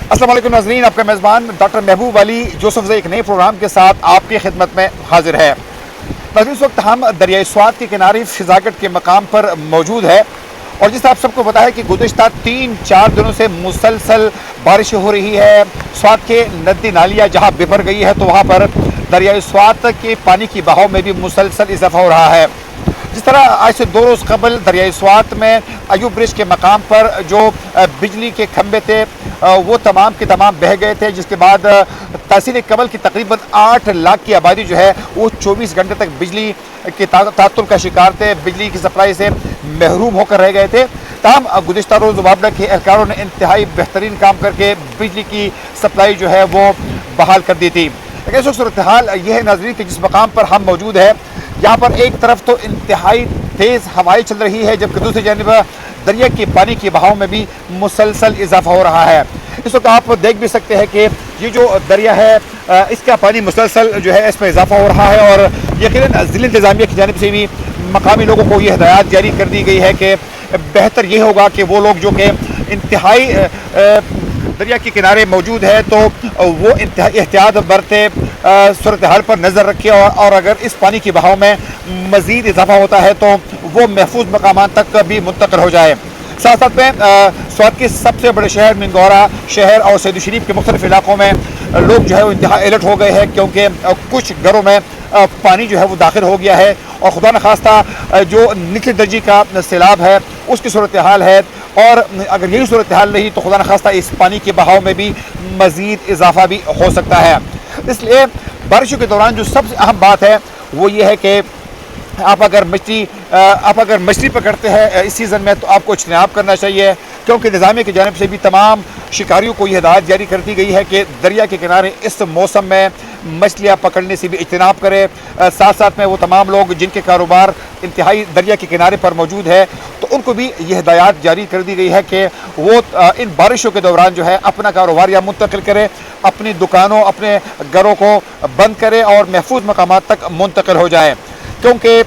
السلام علیکم ناظرین، آپ کا میزبان ڈاکٹر محبوب علی یوسف ایک نئے پروگرام کے ساتھ آپ کی خدمت میں حاضر ہے۔ ناظرین، اس وقت ہم دریائے سوات کے کنارے فضاگٹ کے مقام پر موجود ہے، اور جس طرح آپ سب کو پتا ہے کہ گزشتہ 3-4 دنوں سے مسلسل بارشیں ہو رہی ہے۔ سوات کے ندی نالیاں جہاں ببھر گئی ہے تو وہاں پر دریائے سوات کے پانی کی بہاؤ میں بھی مسلسل اضافہ ہو رہا ہے۔ جس طرح آج سے 2 روز قبل دریائے سوات میں ایوب برج کے مقام پر جو بجلی کے کھمبے تھے وہ تمام کے تمام بہہ گئے تھے، جس کے بعد تحصیل کمل کی تقریباً 8 لاکھ کی آبادی جو ہے وہ 24 گھنٹے تک بجلی کے تعطل کا شکار تھے، بجلی کی سپلائی سے محروم ہو کر رہ گئے تھے۔ تاہم گزشتہ روز وابڈا کے اہلکاروں نے انتہائی بہترین کام کر کے بجلی کی سپلائی جو ہے وہ بحال کر دی تھی۔ لیکن اس وقت صورتحال یہ ہے ناظرین کہ جس مقام پر ہم موجود ہیں یہاں پر ایک طرف تو انتہائی تیز ہوائیں چل رہی ہے، جبکہ دوسری جانب دریا کے پانی کی بہاؤ میں بھی مسلسل اضافہ ہو رہا ہے۔ اس وقت آپ دیکھ بھی سکتے ہیں کہ یہ جو دریا ہے اس کا پانی مسلسل جو ہے اس میں اضافہ ہو رہا ہے، اور یقیناً ضلع انتظامیہ کی جانب سے بھی مقامی لوگوں کو یہ ہدایات جاری کر دی گئی ہے کہ بہتر یہ ہوگا کہ وہ لوگ جو کہ انتہائی دریا کے کنارے موجود ہے تو وہ انتہائی احتیاط برتے، صورتحال پر نظر رکھے، اور اگر اس پانی کی بہاؤ میں مزید اضافہ ہوتا ہے تو وہ محفوظ مقامات تک بھی منتقل ہو جائے۔ ساتھ ساتھ میں سوات کے سب سے بڑے شہر منگورا شہر اور سید شریف کے مختلف علاقوں میں لوگ جو ہے وہ انتہائی الرٹ ہو گئے ہیں، کیونکہ کچھ گھروں میں پانی جو ہے وہ داخل ہو گیا ہے، اور خدا نخواستہ جو نچلے درجے کا سیلاب ہے اس کی صورتحال ہے، اور اگر یہی صورتحال رہی تو خدا نخواستہ اس پانی کے بہاؤ میں بھی مزید اضافہ بھی ہو سکتا ہے۔ اس لیے بارشوں کے دوران جو سب سے اہم بات ہے وہ یہ ہے کہ آپ اگر مچھلی پکڑتے ہیں اس سیزن میں تو آپ کو اجتناب کرنا چاہیے، کیونکہ انتظامیہ کی جانب سے بھی تمام شکاریوں کو یہ ہدایت جاری کر دی گئی ہے کہ دریا کے کنارے اس موسم میں مچھلیاں پکڑنے سے بھی اجتناب کرے۔ ساتھ ساتھ میں وہ تمام لوگ جن کے کاروبار انتہائی دریا کے کنارے پر موجود ہے تو ان کو بھی یہ ہدایات جاری کر دی گئی ہے کہ وہ ان بارشوں کے دوران جو ہے اپنا کاروبار یا منتقل کرے، اپنی دکانوں اپنے گھروں کو بند کرے اور محفوظ مقامات تک منتقل ہو جائے، کیونکہ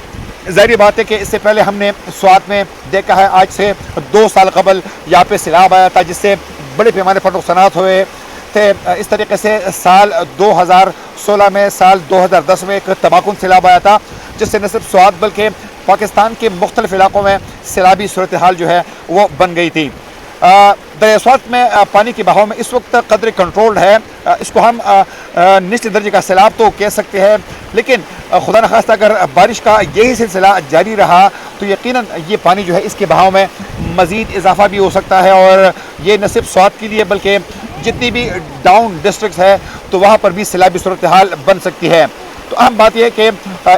ظاہری بات ہے کہ اس سے پہلے ہم نے سوات میں دیکھا ہے آج سے 2 سال قبل یہاں پہ سیلاب آیا تھا، جس سے بڑے پیمانے پر نقصانات ہوئے تھے۔ اس طریقے سے سال 2016 میں، سال 2010 میں ایک تباہ کن سیلاب آیا تھا، جس سے نہ صرف سوات بلکہ پاکستان کے مختلف علاقوں میں سیلابی صورتحال جو ہے وہ بن گئی تھی۔ دریائے سوات میں پانی کی بہاؤ میں اس وقت قدر کنٹرولڈ ہے، اس کو ہم نچلے درجے کا سیلاب تو کہہ سکتے ہیں، لیکن خدا نخواستہ اگر بارش کا یہی سلسلہ جاری رہا تو یقیناً یہ پانی جو ہے اس کے بہاؤ میں مزید اضافہ بھی ہو سکتا ہے، اور یہ نہ صرف سوات کے لیے بلکہ جتنی بھی ڈاؤن ڈسٹرکٹس ہے تو وہاں پر بھی سیلابی صورتحال بن سکتی ہے۔ تو اہم بات یہ ہے کہ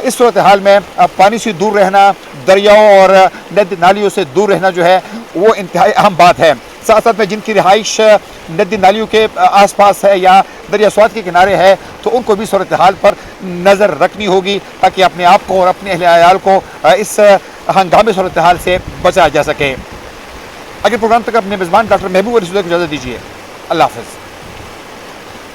اس صورتحال میں پانی سے دور رہنا، دریاؤں اور ندی نالیوں سے دور رہنا جو ہے وہ انتہائی اہم بات ہے۔ ساتھ ساتھ میں جن کی رہائش ندی نالیوں کے آس پاس ہے یا دریا سوات کے کنارے ہے تو ان کو بھی صورتحال پر نظر رکھنی ہوگی تاکہ اپنے آپ کو اور اپنے اہل عیال کو اس ہنگامی صورتحال سے بچایا جا سکے۔ اگر پروگرام تک اپنے میزبان ڈاکٹر محبوب علی کو اجازت دیجیے۔ اللہ حافظ۔